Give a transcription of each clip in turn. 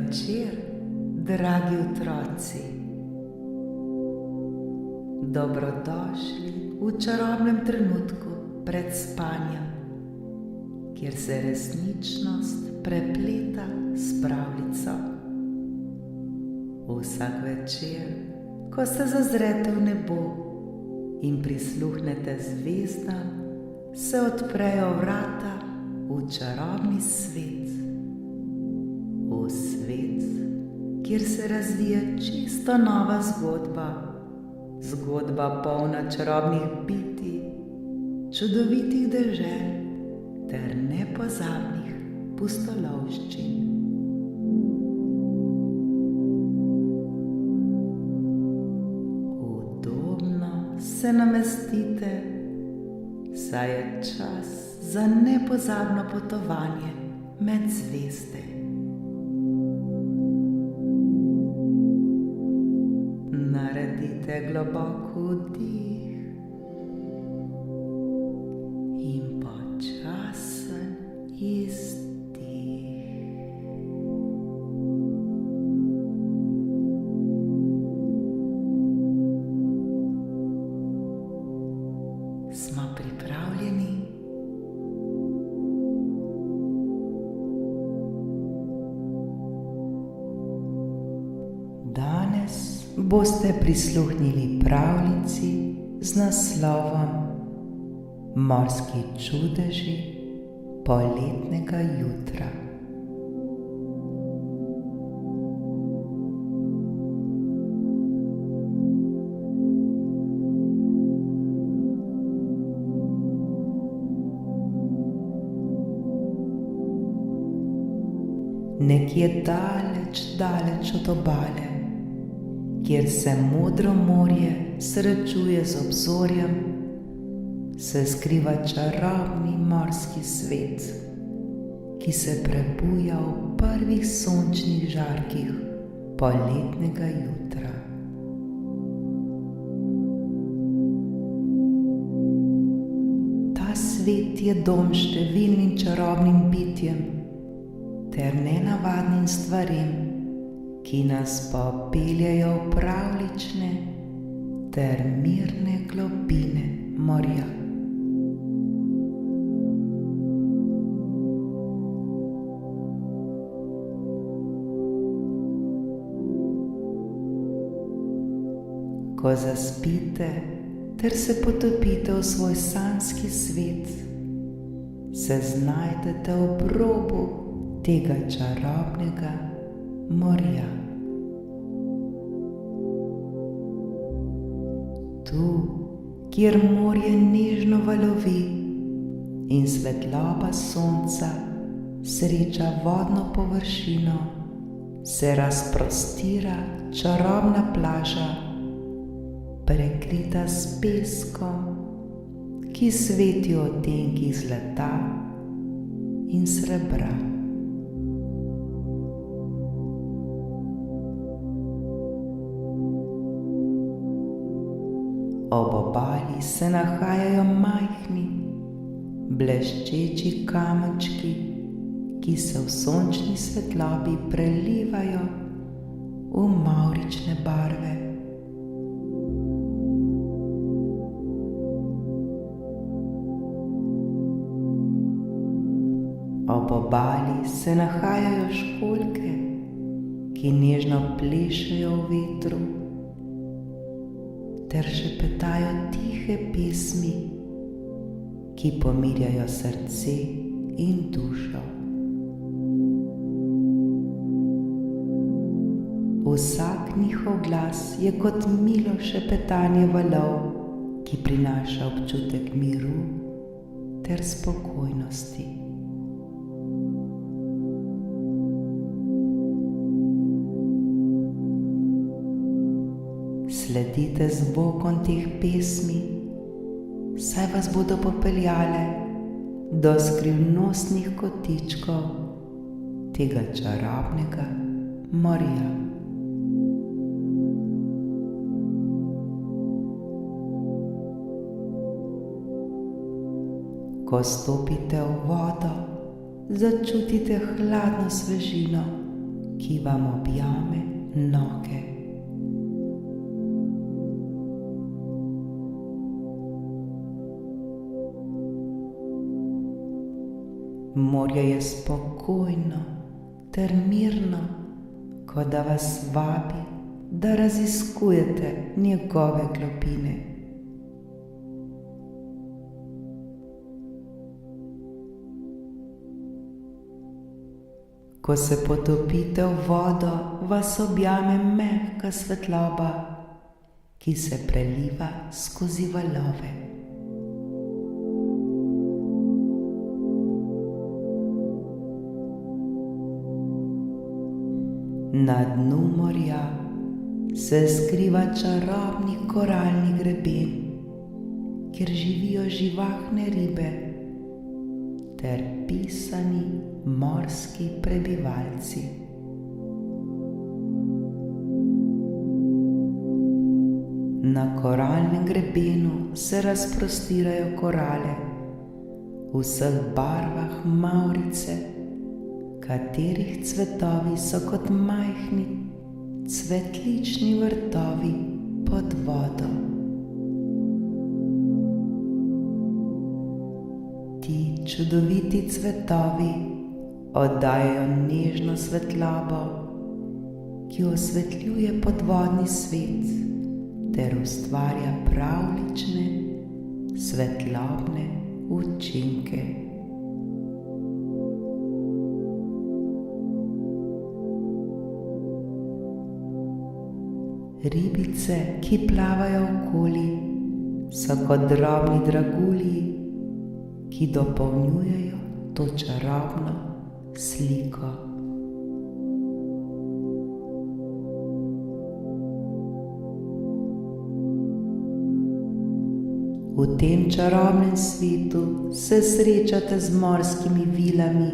večer, dragi otroci. Dobrodošli v čarobnem trenutku pred spanjem, kjer se resničnost prepleta s pravljico. Vsak večer, ko se zazrete v nebo in prisluhnete zvezdam, se odprejo vrata v čarobni svet. V svet, kjer se razvija čisto nova zgodba. Zgodba polna čarobnih bitij, čudovitih dežel ter nepozabnih pustolovščin. Udobno se namestite, saj je čas za nepozabno potovanje med zvezde. Naredite globok vdih in počasen izdih. Smo pripravljeni? Danes boste prisluhnili pravljici z naslovom Morski čudeži poletnega jutra. Nekje daleč, daleč od obale, kjer se modro morje srečuje z obzorjem, se skriva čarobni morski svet, ki se prebuja v prvih sončnih žarkih poletnega jutra. Ta svet je dom številnim čarobnim bitjem ter nenavadnim stvarem, ki nas popeljejo v pravljične ter mirne globine morja. Ko zaspite ter se potopite v svoj sanjski svet, se znajdete ob robu tega čarobnega morja. Tu, kjer morje nežno valovi in svetloba sonca sreča vodno površino, se razprostira čarobna plaža, prekrita s peskom, ki sveti v odtenkih zlata in srebra. Ob obali se nahajajo majhni, bleščeči kamenčki, ki se v sončni svetlobi prelivajo v mavrične barve. Ob obali se nahajajo školjke, ki nežno plešejo v vetru ter šepetajo tihe pesmi, ki pomirjajo srce in dušo. Vsak njihov glas je kot milo šepetanje valov, ki prinaša občutek miru ter spokojnosti. Sledite zvokom teh pesmi, saj vas bodo popeljale do skrivnostnih kotičkov tega čarobnega morja. Ko stopite v vodo, začutite hladno svežino, ki vam objame noge. Morje je spokojno ter mirno, kot da vas vabi, da raziskujete njegove globine. Ko se potopite v vodo, vas objame mehka svetloba, ki se preliva skozi valove. Na dnu morja se skriva čarobni koralni greben, kjer živijo živahne ribe ter pisani morski prebivalci. Na koralnem grebenu se razprostirajo korale v vseh barvah mavrice, katerih cvetovi so kot majhni cvetlični vrtovi pod vodo. Ti čudoviti cvetovi oddajajo nežno svetlobo, ki osvetljuje podvodni svet ter ustvarja pravljične svetlobne učinke. Ribice, ki plavajo okoli, so kot drobni dragulji, ki dopolnjujejo to čarobno sliko. V tem čarobnem svetu se srečate z morskimi vilami,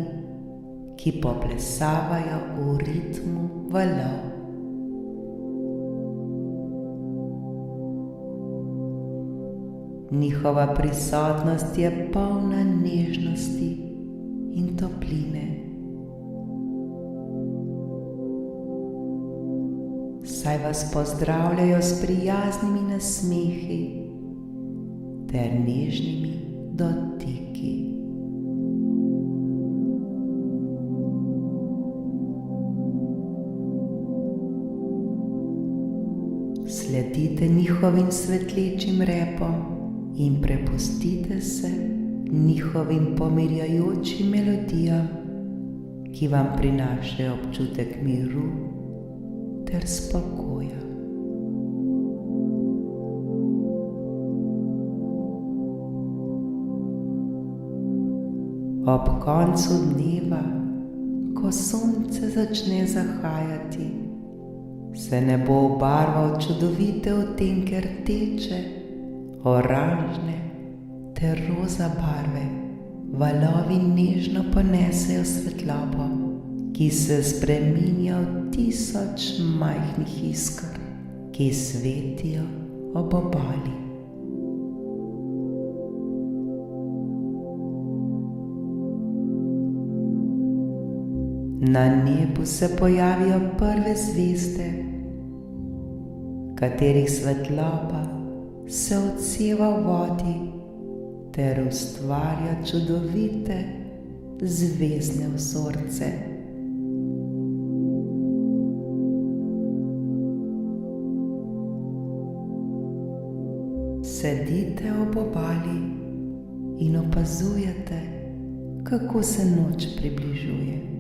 ki poplesavajo v ritmu valov. Njihova prisotnost je polna nežnosti in topline. Saj vas pozdravljajo s prijaznimi nasmehi ter nežnimi dotiki. Sledite njihovim svetlečim repom in prepustite se njihovim pomirjajočim melodijam, ki vam prinašajo občutek miru ter spokoja. Ob koncu dneva, ko sonce začne zahajati, se nebo obarva v čudovite odtenke rdeče, oranžne ter roza barve. Valovi nežno ponesejo svetlobo, ki se spreminja v 1000 majhnih isker, ki svetijo ob obali. Na nebu se pojavijo prve zvezde, katerih svetloba se odseva v vodi ter ustvarja čudovite zvezdne vzorce. Sedite ob obali in opazujete, kako se noč približuje.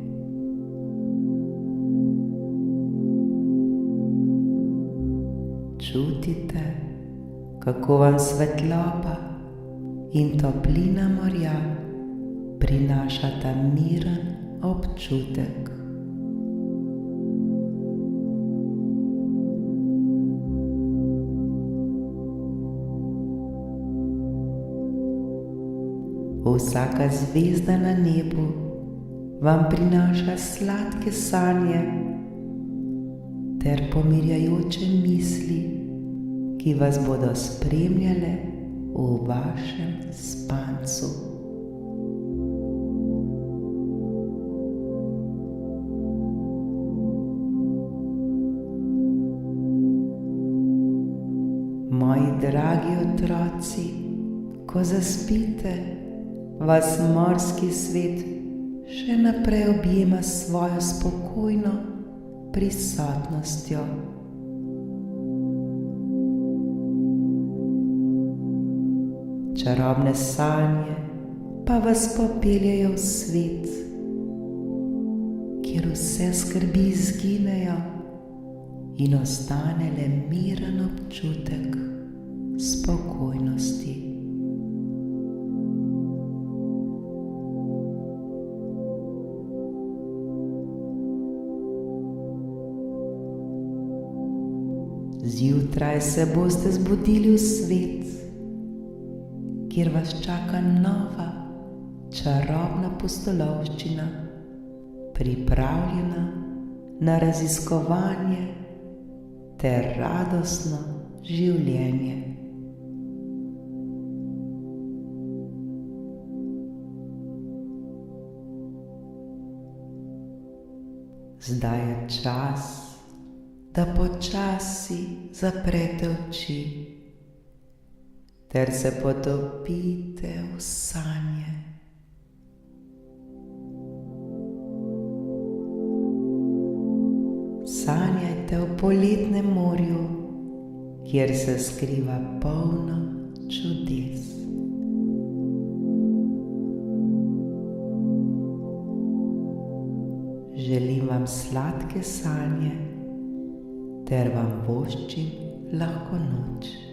Čutite, kako vam svetloba in toplina morja prinašata miren občutek. Vsaka zvezda na nebu vam prinaša sladke sanje ter pomirjajoče misli, ki vas bodo spremljale v vašem spancu. noci, ko zaspite, vas morski svet še naprej objema s svojo spokojno prisotnostjo. Čarobne sanje pa vas popeljejo v svet, kjer vse skrbi izginejo in ostane le miren občutek spokojnosti. Zjutraj se boste zbudili v svet, kjer vas čaka nova, čarobna pustolovščina, pripravljena na raziskovanje ter radostno življenje. Zdaj je čas, da počasi zaprete oči ter se potopite v sanje. Sanjajte o poletnem morju, kjer se skriva polno čudes. Želim vam sladke sanje ter vam voščim lahko noč.